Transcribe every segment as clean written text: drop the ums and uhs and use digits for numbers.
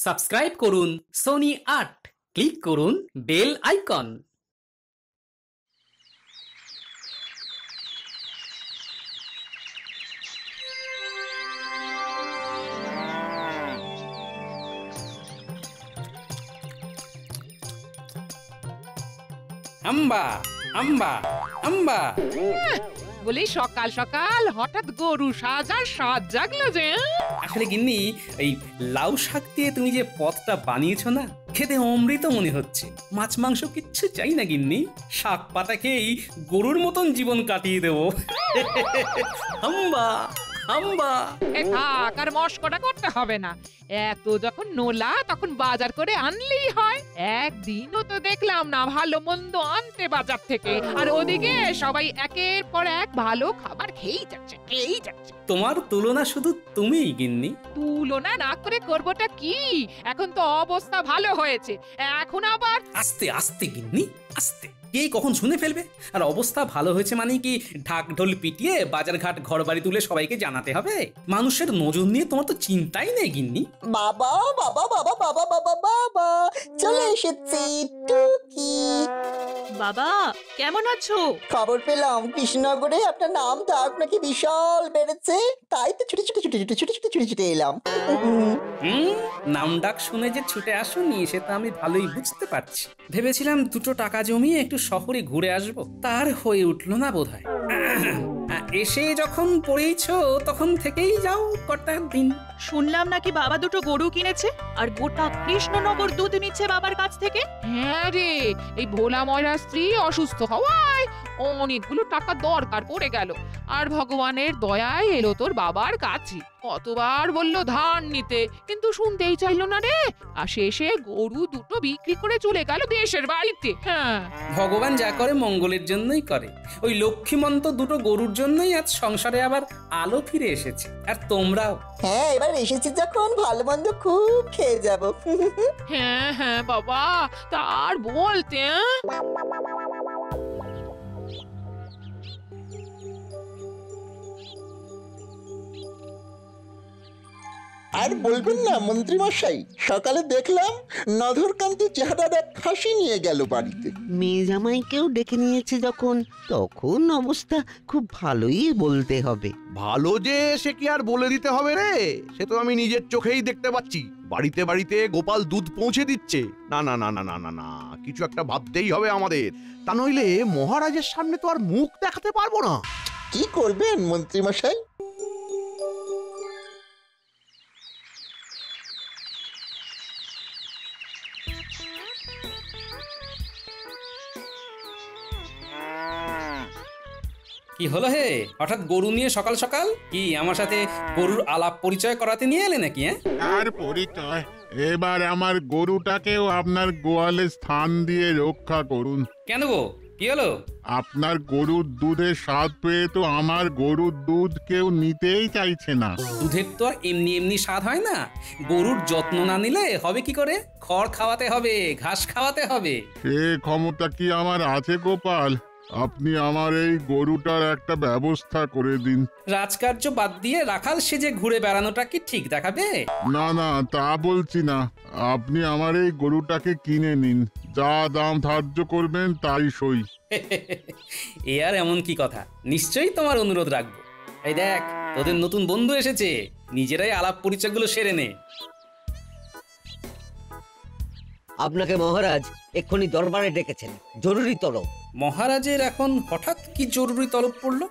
Subscribe করুন Sony ৮, click করুন bell icon. আম্বা আম্বা আম্বা বলি সকাল সকাল হঠাৎ গরু সাজার সাজ জাগলো যে। আসলে গিন্নি, এই লাউ শাক দিয়ে তুমি যে পদটা বানিয়েছো না, খেতে অমৃত মনে হচ্ছে। মাছ মাংস কিচ্ছু চাই না গিন্নি, শাক পাতা খেয়েই গরুর মতন জীবন কাটিয়ে দেবো। হাম্বা হাম্বা। থাক, আর মস্করা করতে হবে না। এত যখন নোলা তখন বাজার করে আনলেই হয়। একদিনও তো দেখলাম না ভালো মন্দ আনতে বাজার থেকে, আর ওদিকে সবাই একের পর এক ভালো খাবার খেয়েই যাচ্ছে। তোমার তুলনা শুধু তুমিই গিন্নি। তুলনা না করে করবোটা কি? এখন তো অবস্থা ভালো হয়েছে, এখন আবার আস্তে আস্তে গিন্নি, আস্তে। কে কখন শুনে ফেলবে। আর অবস্থা ভালো হয়েছে মানে কি ঢাক ঢোল পিটিয়ে বাজারঘাট ঘর বাড়ি তুলে সবাইকে জানাতে হবে? মানুষের নজর নিয়ে তোমার তো চিন্তাই নেই গিন্নি। বাবা বাবা বাবা বাবা বাবা বাবা চলে এসেছি টুকি। বাবা কেমন আছো? খবর পেলাম কৃষ্ণনগরে আপনার নাম ডাক নাকি বিশাল বেড়েছে, তাই তো ছুটে এলাম। নাম ডাক শুনে যে ছুটে আসুনি সেটা আমি ভালোই বুঝতে পারছি। ভেবেছিলাম দুটো টাকা জমিয়ে একটু শহরে ঘুরে আসবো, তার হয়ে উঠলো না বোধহয়। এসে যখন পড়েইছো তখন থেকেই যাও কটা দিন। শুনলাম নাকি বাবা দুটো গরু কিনেছে আর গোটা কৃষ্ণনগর দুধ নিচ্ছে বাবার কাছ থেকে। হ্যাঁ রে, এই ভোলা ময়রার স্ত্রী অসুস্থ হওয়ায় অনেকগুলো টাকা দরকার পড়ে গেল, আর ভগবানের দয়ায় এলো তোর বাবার কাছে। কতবার বললো ধার নিতে, কিন্তু শুনতেই চাইলো না রে। আর শেষে গরু দুটো বিক্রি করে চলে গেল দেশের বাড়িতে। হ্যাঁ, ভগবান যা করে মঙ্গলের জন্যই করে। ওই লক্ষ্মীমন্ত দুটো গরুর জন্যই আজ সংসারে আবার আলো ফিরে এসেছে। আর তোমরাও। হ্যাঁ, এবার এসেছি যখন ভালো মন্দ খুব খেয়ে যাব। হ্যাঁ হ্যাঁ বাবা, তার বলতে। আর বলবেন না মন্ত্রী মশাই, সকালে দেখলাম নধরকান্তি চেহারার এক খাসি নিয়ে গেল বাড়িতে। মেয়ে জামাইকেও ডেকে নিয়েছে যখন, তখন অবস্থা খুব ভালোই বলতে হবে। ভালো যে সে কি আর বলে দিতে হবে রে, সে তো আমি নিজের চোখেই দেখতে পাচ্ছি। বাড়িতে বাড়িতে গোপাল দুধ পৌঁছে দিচ্ছে। না না না না না না না, কিছু একটা ভাবতেই হবে আমাদের, তা নইলে মহারাজের সামনে তো আর মুখ দেখাতে পারবো না। কি করবেন মন্ত্রী মশাই? কি হলো হে, হঠাৎ গরু নিয়ে সকাল সকাল? কি আমার সাথে গরুর আলাপ পরিচয় করাতে নিয়ে এলে নাকি? আর পরিচয়, এবার আমার গরুটাকেও আপনার গোয়ালে স্থান দিয়ে রক্ষা করুন। কেন গো, কি হলো? আপনার গরুর দুধের স্বাদ পেয়ে তো আমার গরুর দুধ কেউ নিতেই চাইছে না। দুধের তো আর এমনি এমনি স্বাদ হয় না। গরুর যত্ন না নিলে হবে কি করে? খড় খাওয়াতে হবে, ঘাস খাওয়াতে হবে। সে ক্ষমতা কি আমার আছে গোপাল? আপনি আমার এই গরুটার একটা ব্যবস্থা করে দিন। রাজকার্য বাদ দিয়ে রাখাল সেজে ঘুরে বেড়ানোটা কি ঠিক দেখাবে? না না, তা বলছি না। আপনি আমার এই গরুটাকে কিনে নিন, যা দাম ধার্য করবেন তাই সই। এ আর এমন কি কথা, নিশ্চয়ই তোমার অনুরোধ রাখবো। এই দেখ, তোদের নতুন বন্ধু এসেছে, নিজেরাই আলাপ পরিচয়গুলো সেরে নে। আপনাকে মহারাজ এক্ষুনি দরবারে ডেকেছেন, জরুরি তলব। মহারাজের এখন হঠাৎ কি জরুরি তলব পড়লো?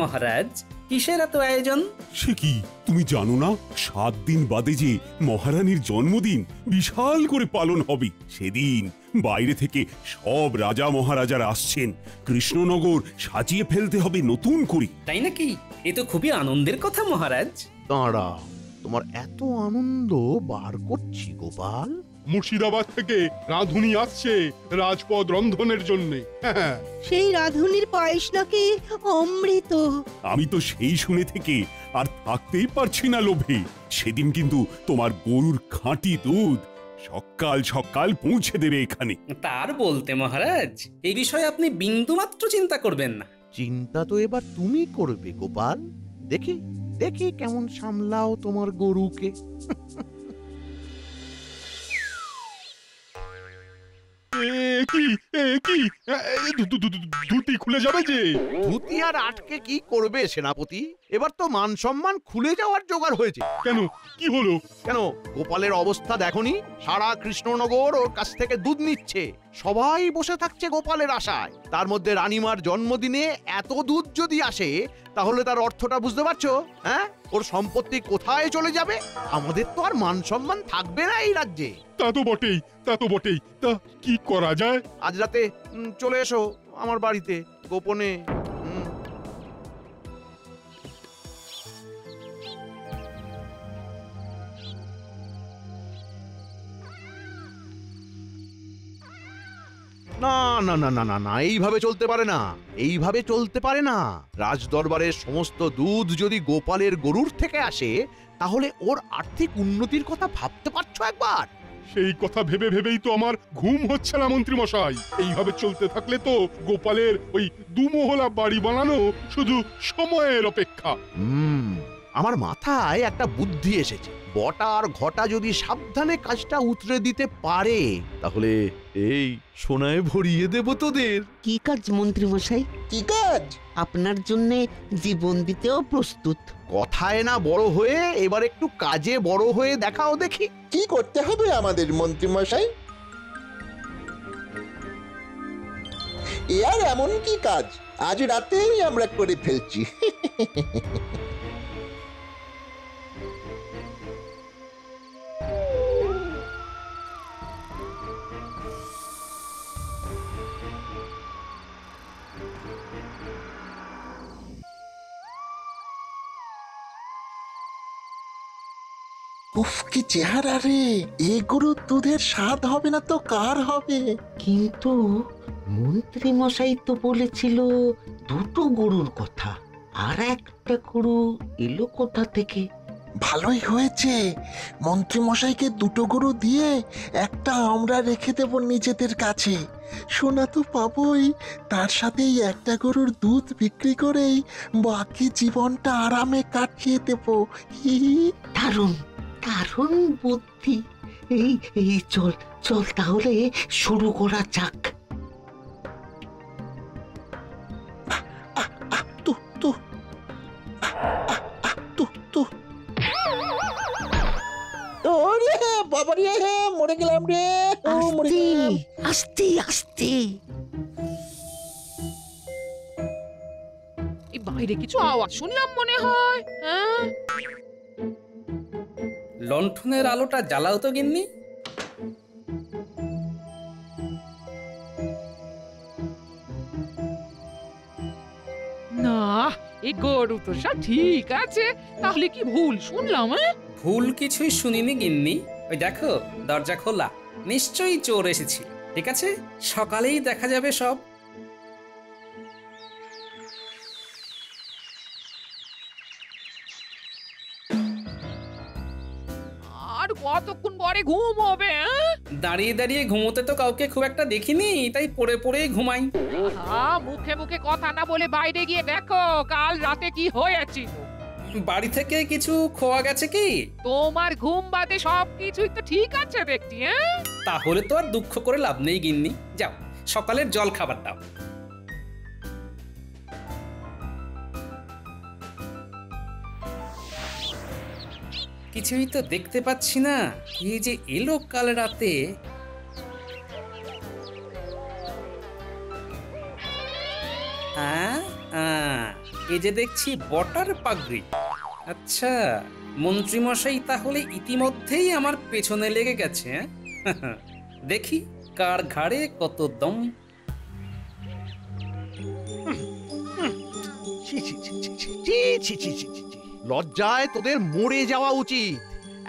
মহারাজ, কিসের এত আয়োজন? সে কি, তুমি জানো না 7 দিন বাদে যে মহারানীর জন্মদিন বিশাল করে পালন হবে? সেদিন বাইরে থেকে সব রাজা মহারাজারা আসছেন। কৃষ্ণনগর সাজিয়ে ফেলতে হবে নতুন করে। তাই নাকি? এ তো খুবই আনন্দের কথা মহারাজ। দাঁড়া, তোমার এত আনন্দ বার করছি গোপাল। মুর্শিদাবাদ থেকে রাঁধুনি আসছে রাজপদ রন্ধনের জন্য। সেই রাঁধুনির পায়েস নাকি অমৃত। আমি তো সেই শুনে থেকে আর থাকতেই পারছি না লোভে। সেদিন কিন্তু তোমার গরুর খাঁটি দুধ সকাল সকাল পৌঁছে দেবে এখানে। তার বলতে মহারাজ, এই বিষয়ে আপনি বিন্দুমাত্র চিন্তা করবেন না। চিন্তা তো এবার তুমি করবে গোপাল। দেখি দেখি কেমন সামলাও তোমার গরুকে। ধুতি খুলে যাবে যে। ধুতি আর আটকে কি করবে সেনাপতি? এবার তো মান সম্মান খুলে যাওয়ার জোগাড় হয়েছে। কেন, কি হলো? কেন, গোপালের অবস্থা দেখনি? সারা কৃষ্ণনগর ওর কাছ থেকে দুধ নিচ্ছে, সবাই বসে থাকছে গোপালের আশায়। তার মধ্যে রানীমার জন্মদিনে এত দুধ যদি আসে, তাহলে তার অর্থটা বুঝতে পারছো? হ্যাঁ, ওর সম্পত্তি কোথায় চলে যাবে? আমাদের তো আর মান সম্মান থাকবে না এই রাজ্যে। তা তো বটেই, তা তো বটেই। তা কি করা যায়? আজ রাতে চলে এসো আমার বাড়িতে গোপনে। না না না না না না, এইভাবে চলতে পারে না, এইভাবে চলতে পারে না। রাজ দরবারের সমস্ত দুধ যদি গোপালের গরুর থেকে আসে, তাহলে ওর আর্থিক উন্নতির কথা ভাবতে পারছো একবার? সেই কথা ভেবে ভেবেই তো আমার ঘুম হচ্ছে না মন্ত্রী মশাই। এইভাবে চলতে থাকলে তো গোপালের ওই দুমহলা বাড়ি বানানো শুধু সময়ের অপেক্ষা। আমার মাথায় একটা বুদ্ধি এসেছে। বটা আর ঘটা যদি সাবধানে কাজটা উতরে দিতে পারে, তাহলে এই সোনায় ভরিয়ে দেব তোদের। কি কাজ মন্ত্রী মশাই? কি কাজ? আপনার জন্য জীবন দিতেও প্রস্তুত। কথায় না বড় হয়ে এবার একটু কাজে বড় হয়ে দেখাও দেখি। কি করতে হবে আমাদের মন্ত্রী মশাই? এ আর এমন কি কাজ, আজ রাতেই আমরা করে ফেলছি। উফ, কি চেহারা রে! এই গরুর দুধের স্বাদ হবে না তো কার হবে? কিন্তু মন্ত্রী মশাই তো বলেছিল দুটো গরুর কথা, আর একটা গরু এলো কোথা থেকে? ভালোই হয়েছে, মন্ত্রী মশাইকে দুটো গরু দিয়ে একটা আমরা রেখে দেব নিজেদের কাছে। সোনা তো পাবোই, তার সাথেই একটা গরুর দুধ বিক্রি করেই বাকি জীবনটা আরামে কাটিয়ে দেব। দারুণ দারুণ বুদ্ধি। এই এই চল চল তাহলে শুরু করা যাক। বাবারে, মরে গেলাম রে, মরে গেলাম। আস্তে আস্তে। এই বাইরে কিছু আওয়াজ শুনলাম মনে হয়। হ্যাঁ, লণ্ঠনের আলোটা জ্বালাও তো গিন্নি। না, এই গরু তো সব ঠিক আছে, তাহলে কি ভুল শুনলাম? ভুল কিছুই শুনিনি গিন্নি। ওই দেখো, দরজা খোলা, নিশ্চয়ই চোর এসেছিল। ঠিক আছে, সকালেই দেখা যাবে সব। আর কতক্ষণ পরে ঘুম হবে? দাঁড়িয়ে দাঁড়িয়ে ঘুমোতে তো কাউকে খুব একটা দেখিনি, তাই পড়ে পড়েই ঘুমাই। মুখে মুখে কথা না বলে বাইরে গিয়ে দেখো কাল রাতে কি হয়েছিল। বাড়ি থেকে কিছু খোয়া গেছে কি? তোমার ঘুম বাদে সবকিছুই তো ঠিক আছে দেখছি। তাহলে তো আর দুঃখ করে লাভ নেই গিন্নি। যাও, সকালের জল খাবার দাও। কিছুই তো দেখতে পাচ্ছি না, কি যে এলো কাল রাতে। এই যে দেখছি বটার পাগড়ি। আচ্ছা, মন্ত্রী মশাই তাহলে ইতিমধ্যেই আমার পেছনে লেগে গেছে। দেখি কার ঘাড়ে কত দম। লজ্জায় তোদের মরে যাওয়া উচিত।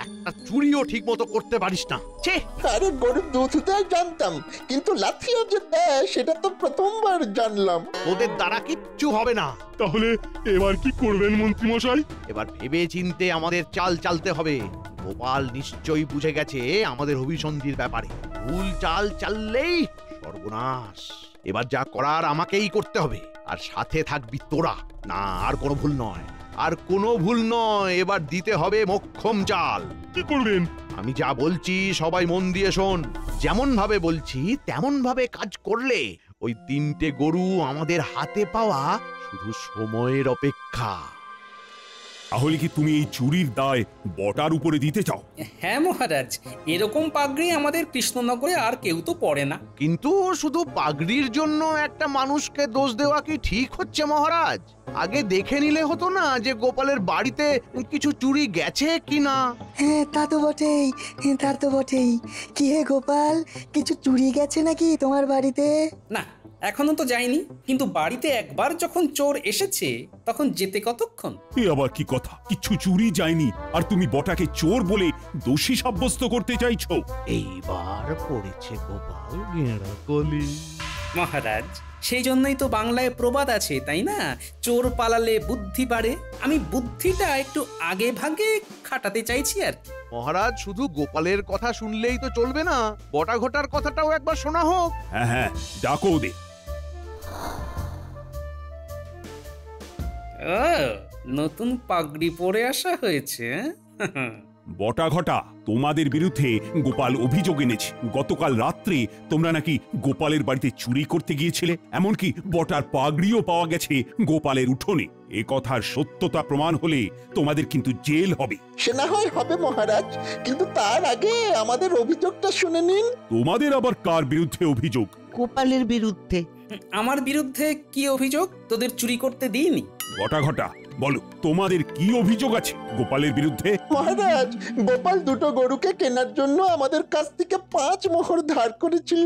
একটা একটা চুরিও ঠিক মতো করতে পারিস না। ছে, আরে গরুর দুধ দেয় জানতাম, কিন্তু লাথিও যে দেয় সেটা তো প্রথমবার জানলাম। তোদের দ্বারা কিচ্ছু হবে না। তাহলে এবার কি করবেন মন্ত্রী মশাই? এবার ভেবে চিনতে আমাদের চাল চালতে হবে। গোপাল নিশ্চয়ই বুঝে গেছে আমাদের অভিসন্ধির ব্যাপারে। ভুল চাল চাললেই সর্বনাশ। এবার যা করার আমাকেই করতে হবে, আর সাথে থাকবি তোরা। না, আর কোনো ভুল নয়, আর কোনো ভুল নয়। এবার দিতে হবে মোক্ষম চাল। কি করবেন? আমি যা বলছি সবাই মন দিয়ে শোন। যেমন ভাবে বলছি তেমন ভাবে কাজ করলে ওই 3টে গরু আমাদের হাতে পাওয়া শুধু সময়ের অপেক্ষা। তাহলে কি তুমি এই চুরির দায় বটার উপরে দিতে চাও? হ্যাঁ মহারাজ, এরকম পাগড়ি আমাদের কৃষ্ণনগরে আর কেউ তো পড়ে না। কিন্তু শুধু পাগড়ির জন্য একটা মানুষকে দোষ দেওয়া কি ঠিক হচ্ছে মহারাজ? আগে দেখে নিলে হতো না যে গোপালের বাড়িতে কিছু চুরি গেছে কিনা? হ্যাঁ, তা তো বটেই, তা তো বটেই। কি হে গোপাল, কিছু চুরি গেছে নাকি তোমার বাড়িতে? না, এখনো তো যায়নি, কিন্তু বাড়িতে একবার যখন চোর এসেছে তখন যেতে কতক্ষণ? এ আবার কি কথা? কিছু চুরি যায়নি আর তুমি বটাকে চোর বলে দোষী সাব্যস্ত করতে চাইছো? এইবার পড়েছে গোপাল গেঁড়া কলি। মহারাজ, সেই জন্যই তো বাংলায় প্রবাদ আছে, তাই না? চোর পালালে বুদ্ধি বাড়ে। আমি বুদ্ধিটা একটু আগে ভাগে খাটাতে চাইছি আর কি। মহারাজ, শুধু গোপালের কথা শুনলেই তো চলবে না, বটা ঘটার কথাটাও একবার শোনা হোক। হ্যাঁ হ্যাঁ, ডাকো ওদের। ও, নতুন পাগড়ি পরে আসা হয়েছে। বটা ঘটা, তোমাদের বিরুদ্ধে গোপাল অভিযোগ এনেছে। গতকাল রাত্রে তোমরা নাকি গোপালের বাড়িতে চুরি করতে গিয়েছিলে, এমনকি বটার পাগড়িও পাওয়া গেছে গোপালের উঠোনে। এ কথার সত্যতা প্রমাণ হলে তোমাদের কিন্তু জেল হবে। সে না হয় হবে মহারাজ, কিন্তু তার আগে আমাদের অভিযোগটা শুনে নিন। তোমাদের আবার কার বিরুদ্ধে অভিযোগ? গোপালের বিরুদ্ধে। আমার বিরুদ্ধে কি অভিযোগ? তোদের চুরি করতে দিইনি। বটা ঘটা, বলো তোমাদের কি অভিযোগ আছে গোপালের বিরুদ্ধে? মহারাজ, গোপাল 2টো গরুকে কেনার জন্য আমাদের কাছ থেকে 5 মোহর ধার করেছিল।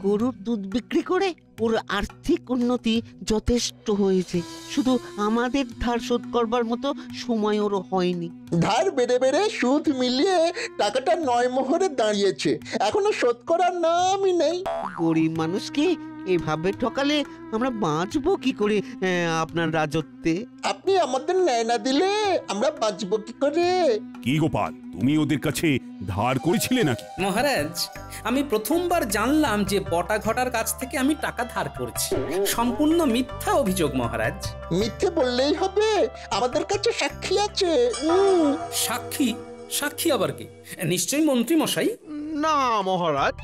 গরুর দুধ বিক্রি করে ওর আর্থিক উন্নতি যথেষ্ট হয়েছে, শুধু আমাদের ধার শোধ করবার মতো সময় ওর হয়নি। ধার বেড়ে বেড়ে সুদ মিলিয়ে টাকাটা 9 মোহরে দাঁড়িয়েছে, এখনো শোধ করার নামই নেই। গরিব মানুষকে এভাবে ঠকালে আমরা বাঁচবো কি করে আপনার রাজত্বে? আপনি আমাদের ন্যায় না দিলে আমরা বাঁচবো কি করে? কি গোপাল, তুমি ওদের কাছে ধার করেছিলে নাকি? মহারাজ, আমি প্রথমবার জানলাম যে বটা ঘটার কাছ থেকে আমি টাকা ধার করেছি। সম্পূর্ণ মিথ্যা অভিযোগ মহারাজ। মিথ্যে বললেই হবে? আমাদের কাছে সাক্ষী আছে। সাক্ষী? সাক্ষী আবার কি? নিশ্চয়ই মন্ত্রী মশাই। না মহারাজ,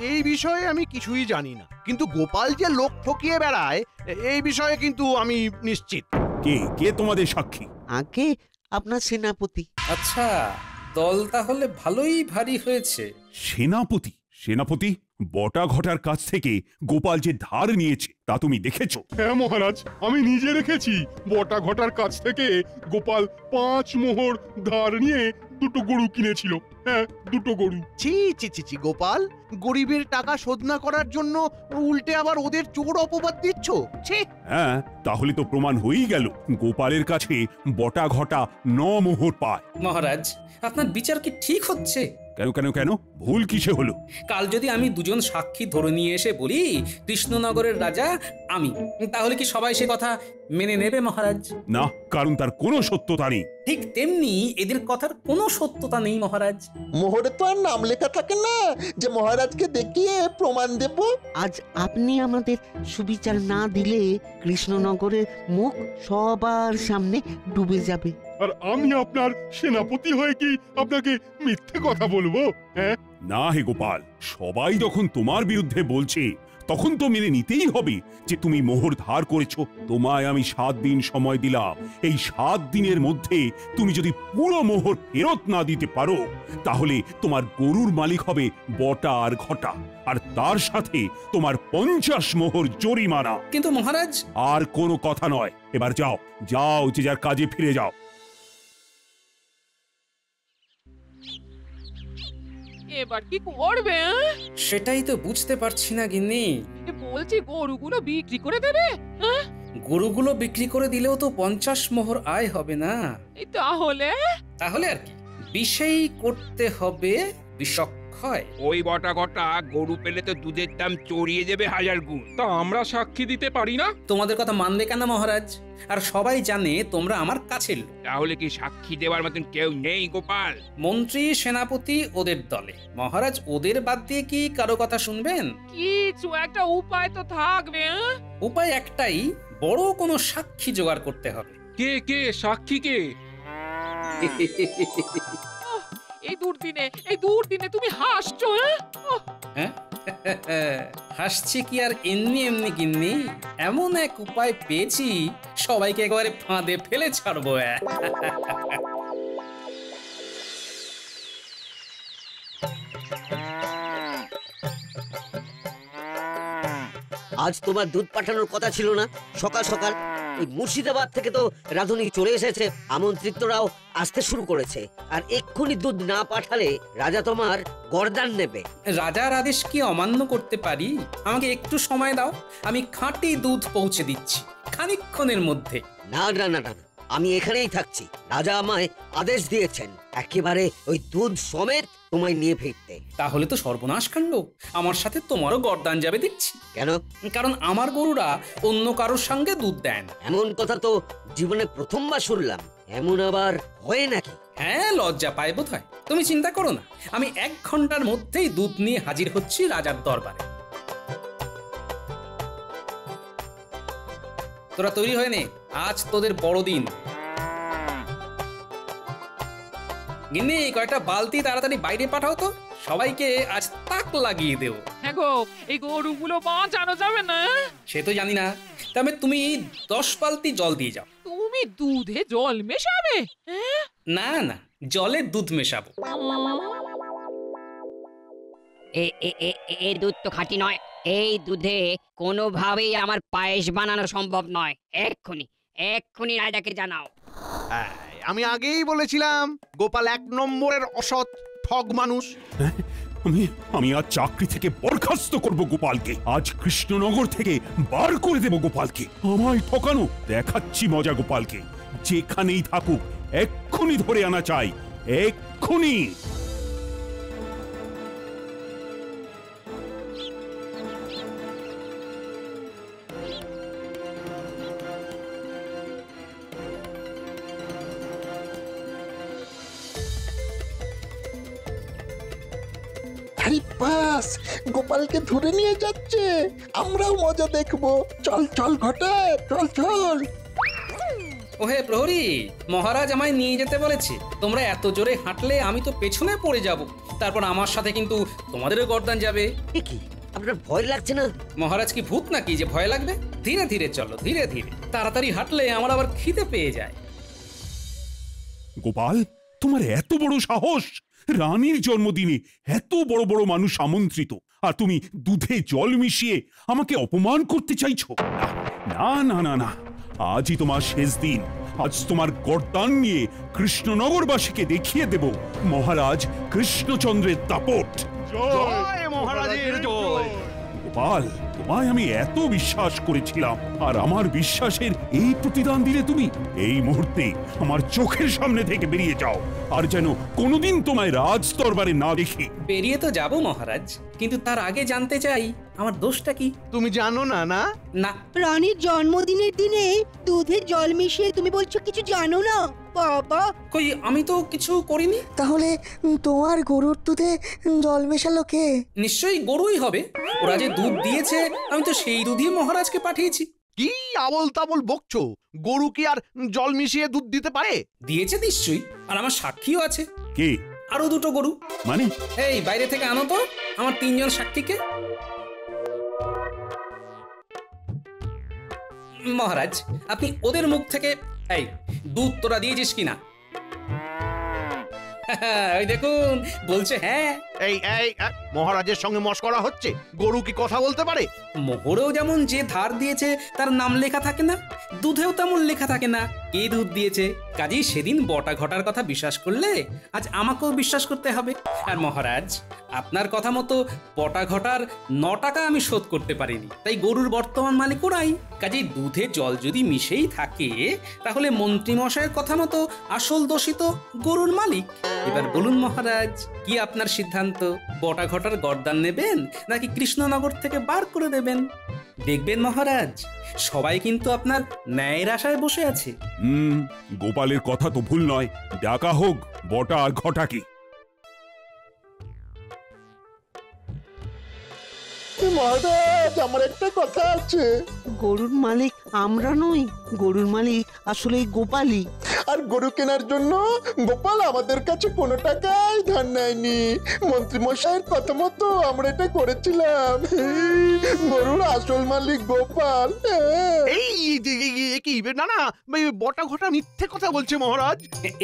এই বিষয়ে আমি কিছুই জানি না, কিন্তু গোপাল যে লোক ঠকিয়ে বেড়ায় এই বিষয়ে কিন্তু আমি নিশ্চিত। কে কে তোমাদের সাক্ষী? আগে আপনার সেনাপতি। আচ্ছা, দল তাহলে ভালোই ভারী হয়েছে। সেনাপতি? সেনাপতি, বটা ঘটার কাছ থেকে গোপাল যে ধার নিয়েছে তা তুমি দেখেছো? হ্যাঁ মহারাজ, আমি নিজে রেখেছি। বটা ঘটার কাছ থেকে গোপাল 5 মোহর ধার নিয়ে 2টো গরু কিনেছিল। হ্যাঁ, 2টো গরু। ছি ছি ছি ছি গোপাল, গরিবের টাকা শোধ না করার জন্য উল্টে আবার ওদের চোর অপবাদ দিচ্ছ। ছি। হ্যাঁ, তাহলে তো প্রমাণ হয়েই গেল গোপালের কাছে বটা ঘটা 9 মোহর পায়। মহারাজ, আপনার বিচার কি ঠিক হচ্ছে? কেন কেন কেন, ভুল কিসে হলো? কাল যদি আমি 2জন সাক্ষী ধরে নিয়ে এসে বলি কৃষ্ণনগরের রাজা আমি, তাহলে কি সবাই সে কথা মেনে নেবে মহারাজ? না, কারণ তার কোনো সত্যতা নেই। ঠিক তেমনি এদের কথার কোনো সত্যতা নেই মহারাজ। মোহরে তো আর নাম লেখা থাকে না যে মহারাজকে দেখিয়ে প্রমাণ দেব। আজ আপনি আমাদের সুবিচার না দিলে কৃষ্ণনগরের মুখ সবার সামনে ডুবে যাবে। আর আমি আপনার সেনাপতি হয়ে কি আপনাকে মিথ্যে কথা বলবো? হ্যাঁ না হে গোপাল, সবাই যখন তোমার বিরুদ্ধে বলছে তখন তো মেনে নিতেই হবে যে তুমি মোহর ধার করেছো। তোমায় আমি 7 দিন সময় দিলাম। এই 7 দিনের মধ্যে তুমি যদি পুরো মোহর ফেরত না দিতে পারো তাহলে তোমার গরুর মালিক হবে বটা আর ঘটা, আর তার সাথে তোমার 50 মোহর জরিমানা। কিন্তু মহারাজ, আর কোনো কথা নয়। এবার যাও যাও, যে যার কাজে ফিরে যাও। এবার কি করবে? সেটাই তো বুঝতে পারছি না গিন্নি। বলছি গরুগুলো বিক্রি করে দেবে? গরুগুলো বিক্রি করে দিলেও তো 50 মোহর আয় হবে না। তাহলে তাহলে আর কি, বিষেই করতে হবে বিষক্ষয়। ওই বটা ঘটা গরু পেলে তো দুধের দাম চড়িয়ে যাবে 1000 গুণ। তা আমরা সাক্ষী দিতে পারি না? তোমাদের কথা মানবে কেন মহারাজ? আর সবাই জানে তোমরা আমার কাছের লোক। তাহলে কি সাক্ষী দেওয়ার মতন কেউ নেই গোপাল? মন্ত্রী সেনাপতি ওদের দলে, মহারাজ ওদের বাদ দিয়ে কি কারো কথা শুনবেন? কিছু একটা উপায় তো থাকবে। উপায় একটাই, বড় কোনো সাক্ষী জোগাড় করতে হবে। কে কে সাক্ষী কে? এই দুর্দিনে তুমি হাসছো? হ্যাঁ? হাসছি কি আর এমনি এমনি গিন্নি, এমন এক উপায় পেয়েছি সবাইকে একেবারে ফাঁদে ফেলে ছাড়বো। আজ তোমার দুধ পাঠানোর কথা ছিল না? সকাল সকাল এই মুর্শিদাবাদ থেকে তো রাধুনি চলে এসেছে, আমন্ত্রিতরাও আসতে শুরু করেছে। আর এক্ষুনি দুধ না পাঠালে রাজা তোমার গর্দান নেবে। রাজার আদেশ কি অমান্য করতে পারি? আমাকে একটু সময় দাও, আমি খাঁটি দুধ পৌঁছে দিচ্ছি খানিকক্ষণের মধ্যে। না না না না, আমি এখানেই থাকছি। রাজা আমায় আদেশ দিয়েছেন একেবারে ওই দুধ সমেত তোমায় নিয়ে ফিরতে। তাহলে তো সর্বনাশ কাণ্ড, আমার সাথে তোমারও গর্দান যাবে দেখছি। কেন? কারণ আমার গরুরা অন্য কারোর সঙ্গে দুধ দেয় না। এমন কথা তো জীবনে প্রথমবার শুনলাম। এমন আবার হয় নাকি? হ্যাঁ, লজ্জা পায় বোধ হয়। তুমি চিন্তা করো না, আমি 1 ঘন্টার মধ্যেই দুধ নিয়ে হাজির হচ্ছি রাজার দরবারে। তোরা তৈরি হয়ে নে, আজ তোদের বড়দিন। গিন্নি, কয়েকটা বালতি তাড়াতাড়ি বাইরে পাঠাও তো, সবাইকে আজ তাক লাগিয়ে দেব। হ্যাঁ গো, এই গরুগুলো বাঁচানো যাবে না? সে তো জানি না, তবে তুমি 10 বালতি জল দিয়ে যাও। তুমি দুধে জল মেশাবে? না না, জলে দুধ মেশাবো। এই দুধ তো খাঁটি নয়। এই দুধে কোনোভাবেই আমার পায়েস বানানো সম্ভব নয়। এক্ষুনি রাজাকে জানাও। আমি আগেই বলেছিলাম গোপাল 1 নম্বরের অসৎ ঠগ মানুষ। আমি আজ চাকরি থেকে বরখাস্ত করব গোপালকে। আজ কৃষ্ণনগর থেকে বার করে দেব গোপালকে। আমায় ঠকানো দেখাচ্ছি মজা গোপালকে। যেখানেই থাকুক এক্ষুনি ধরে আনা চাই, এক্ষুনি। আরে বাস, গোপালকে ধরে নিয়ে যাচ্ছে, আমরাও মজা দেখবো। চল চল ঘটা, চল চল। ওহে প্রহরী, মহারাজ আমায় নিয়ে যেতে বলেছে। তোমরা এত জোরে হাঁটলে আমি তো পেছনে পড়ে যাব, তারপর আমার সাথে কিন্তু তোমাদেরও গর্দান যাবে। কি আপনার ভয় লাগছে না? মহারাজ কি ভূত নাকি যে ভয় লাগবে? ধীরে ধীরে চলো, ধীরে ধীরে। তাড়াতাড়ি হাঁটলে আমার আবার খিদে পেয়ে যায়। গোপাল, তোমার এত বড় সাহস! রানীর জন্মদিনে এত বড় বড় মানুষ আমন্ত্রিত, আর তুমি দুধে জল মিশিয়ে আমাকে অপমান করতে চাইছো? না না না না, আজই তোমার শেষ দিন। আজ তোমার গর্দান নিয়ে কৃষ্ণনগরবাসীকে দেখিয়ে দেব মহারাজ কৃষ্ণচন্দ্রের দাপট। জয় মহারাজের জয়। গোপাল, তোমায় আমি এত বিশ্বাস করেছিলাম, আর আমার বিশ্বাসের এই প্রতিদান দিলে তুমি। এই মুহূর্তে আমার চোখের সামনে থেকে বেরিয়ে যাও, আর যেন কোনোদিন তোমায় রাজ দরবারে না দেখি। বেরিয়ে তো যাব মহারাজ, কিন্তু তার আগে জানতে চাই আমার দোষটা কি? তুমি জানো না? না না। রানীর জন্মদিনের দিনে দুধে জল মিশিয়ে তুমি বলছো কিছু জানো না? বাবা, কই আমি তো কিছু করিনি। তাহলে তোমার গরুর দুধে জল মেশালো কে? নিশ্চয়ই গরুই হবে। ওরা যে দুধ দিয়েছে আমি তো সেই দুধই মহারাজকে পাঠিয়েছি। কি আবল তাবল বকছো? গরু কি আর জল মিশিয়ে দুধ দিতে পারে? দিয়েছে নিশ্চয়ই, আর আমার সাক্ষীও আছে। কে? আরো 2টো গরু। মানে? এই বাইরে থেকে আনো তো আমার 3 জন সাক্ষীকে। মহারাজ, আপনি ওদের মুখ থেকে এই দুধ তোরা দিয়েছিস কিনা? ওই দেখুন, বলছে হ্যাঁ। এই মহারাজের সঙ্গে মশকরা হচ্ছে। গরু কি কথা বলতে পারে? মোহরেও যেমন যে ধার দিয়েছে তার নাম লেখা থাকে না, দুধেও তেমন লেখা থাকে না কে দুধ দিয়েছে। কাজেই সেদিন বটা ঘটার কথা বিশ্বাস করলে আজ আমাকেও বিশ্বাস করতে হবে। আর মহারাজ, আপনার কথা মতো বটা ঘটার 9 টাকা আমি শোধ করতে পারিনি, তাই গরুর বর্তমান মালিক ওরাই। কাজেই দুধে জল যদি মিশেই থাকে তাহলে মন্ত্রী মশাইয়ের কথা মতো আসল দোষিত গরুর মালিক। এবার বলুন মহারাজ, কি আপনার সিদ্ধান্ত? বটা ঘটার গর্দান নেবেন নাকি কৃষ্ণনগর থেকে বার করে দেবেন? দেখবেন মহারাজ, সবাই কিন্তু আপনার ন্যায়ের আশায় বসে আছে। গোপালের কথা তো ভুল নয়, ডাকা হোক বটা আর ঘটাকে। মহারাজ, আমার একটা কথা আছে। গরুর মালিক আমরা নই, গরুর মালিক আসলে গোপালই। আর গরু কেনার জন্য গোপাল আমাদের কাছে কোনো টাকাই ধার নেয়নি। মন্ত্রী মশাইয়ের কথা মতো আমরা এটা করেছিলাম। গরুর আসল মালিক গোপাল। কি না না, বটা ঘটা মিথ্যে কথা বলছে মহারাজ।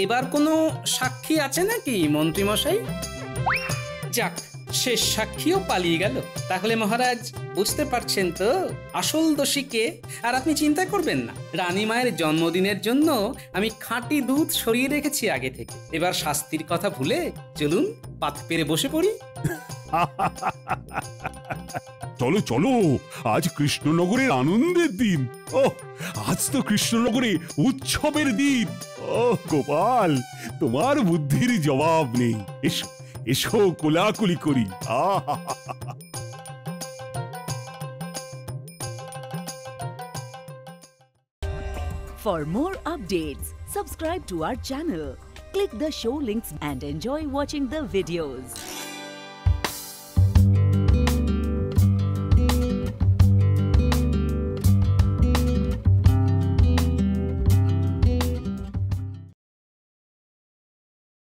এবার কোনো সাক্ষী আছে নাকি মন্ত্রী মশাই? যাক, শেষ সাক্ষীও পালিয়ে গেল। তাহলে মহারাজ বুঝতে পারছেন তো আসল দোষীকে। আর আপনি চিন্তা করবেন না, রানী মায়ের জন্মদিনের জন্য আমি খাঁটি দুধ সরিয়ে রেখেছি আগে থেকে। এবার শাস্তির কথা ভুলে চলুন পাত পেরে বসে পড়ি। চলো চলো, আজ কৃষ্ণনগরের আনন্দের দিন। আজ তো কৃষ্ণনগরে উৎসবের দিন। গোপাল, তোমার বুদ্ধির জবাব নেই। এসো এসো, কোলাকুলি করি। For more updates, subscribe to our channel, click the show links and enjoy watching the videos.